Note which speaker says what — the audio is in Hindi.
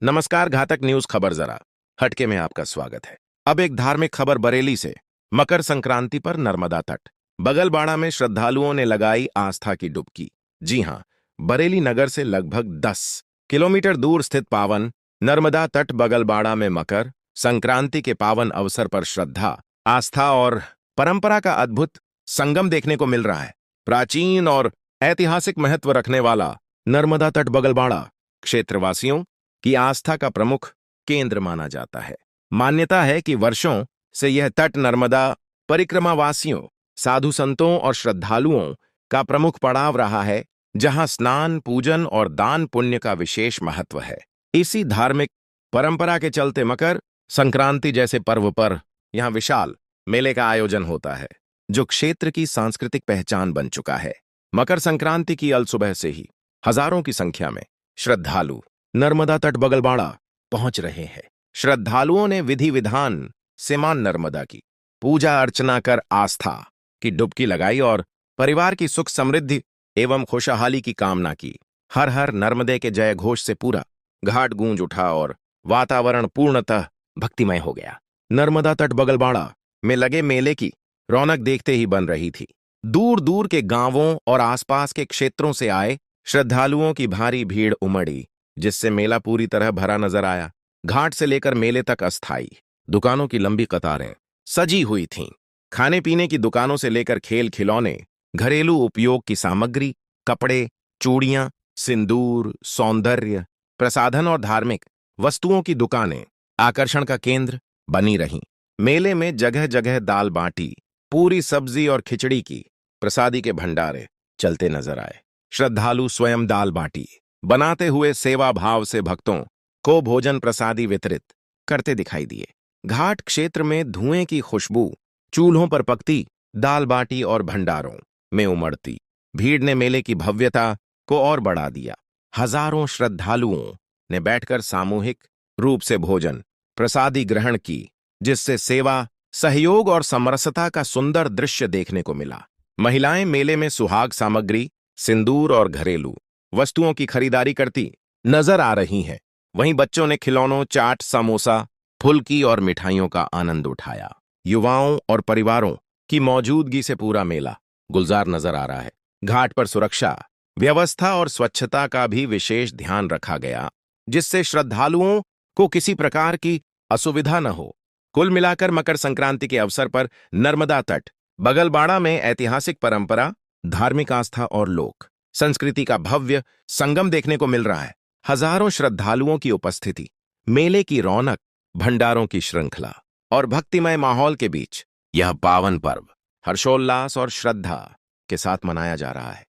Speaker 1: नमस्कार। घातक न्यूज खबर जरा हटके में आपका स्वागत है। अब एक धार्मिक खबर बरेली से। मकर संक्रांति पर नर्मदा तट बगलबाड़ा में श्रद्धालुओं ने लगाई आस्था की डुबकी। जी हां, बरेली नगर से लगभग 10 किलोमीटर दूर स्थित पावन नर्मदा तट बगलबाड़ा में मकर संक्रांति के पावन अवसर पर श्रद्धा, आस्था और परंपरा का अद्भुत संगम देखने को मिल रहा है। प्राचीन और ऐतिहासिक महत्व रखने वाला नर्मदा तट बगलबाड़ा क्षेत्रवासियों की आस्था का प्रमुख केंद्र माना जाता है। मान्यता है कि वर्षों से यह तट नर्मदा परिक्रमावासियों, साधु संतों और श्रद्धालुओं का प्रमुख पड़ाव रहा है, जहां स्नान, पूजन और दान पुण्य का विशेष महत्व है। इसी धार्मिक परंपरा के चलते मकर संक्रांति जैसे पर्व पर यहां विशाल मेले का आयोजन होता है, जो क्षेत्र की सांस्कृतिक पहचान बन चुका है। मकर संक्रांति की अलसुबह से ही हजारों की संख्या में श्रद्धालु नर्मदा तट बगलबाड़ा पहुंच रहे हैं। श्रद्धालुओं ने विधि विधान से मां नर्मदा की पूजा अर्चना कर आस्था की डुबकी लगाई और परिवार की सुख समृद्धि एवं खुशहाली की कामना की। हर हर नर्मदे के जय घोष से पूरा घाट गूंज उठा और वातावरण पूर्णतः भक्तिमय हो गया। नर्मदा तट बगलबाड़ा में लगे मेले की रौनक देखते ही बन रही थी। दूर दूर के गांवों और आसपास के क्षेत्रों से आए श्रद्धालुओं की भारी भीड़ उमड़ी, जिससे मेला पूरी तरह भरा नजर आया। घाट से लेकर मेले तक अस्थायी दुकानों की लंबी कतारें सजी हुई थीं। खाने पीने की दुकानों से लेकर खेल खिलौने, घरेलू उपयोग की सामग्री, कपड़े, चूड़ियां, सिंदूर, सौंदर्य प्रसाधन और धार्मिक वस्तुओं की दुकानें आकर्षण का केंद्र बनी रहीं। मेले में जगह जगह दाल बाटी, पूरी सब्जी और खिचड़ी की प्रसादी के भंडारे चलते नजर आए। श्रद्धालु स्वयं दाल बाटी बनाते हुए सेवा भाव से भक्तों को भोजन प्रसादी वितरित करते दिखाई दिए। घाट क्षेत्र में धुएं की खुशबू चूल्हों पर पकती दाल बाटी और भंडारों में उमड़ती भीड़ ने मेले की भव्यता को और बढ़ा दिया। हजारों श्रद्धालुओं ने बैठकर सामूहिक रूप से भोजन प्रसादी ग्रहण की, जिससे सेवा, सहयोग और समरसता का सुंदर दृश्य देखने को मिला। महिलाएं मेले में सुहाग सामग्री, सिंदूर और घरेलू वस्तुओं की खरीदारी करती नजर आ रही हैं। वहीं बच्चों ने खिलौनों, चाट, समोसा, फुल्की और मिठाइयों का आनंद उठाया। युवाओं और परिवारों की मौजूदगी से पूरा मेला गुलजार नजर आ रहा है। घाट पर सुरक्षा व्यवस्था और स्वच्छता का भी विशेष ध्यान रखा गया, जिससे श्रद्धालुओं को किसी प्रकार की असुविधा न हो। कुल मिलाकर मकर संक्रांति के अवसर पर नर्मदा तट बगलबाड़ा में ऐतिहासिक परंपरा, धार्मिक आस्था और लोक संस्कृति का भव्य संगम देखने को मिल रहा है। हजारों श्रद्धालुओं की उपस्थिति, मेले की रौनक, भंडारों की श्रृंखला और भक्तिमय माहौल के बीच यह पावन पर्व हर्षोल्लास और श्रद्धा के साथ मनाया जा रहा है।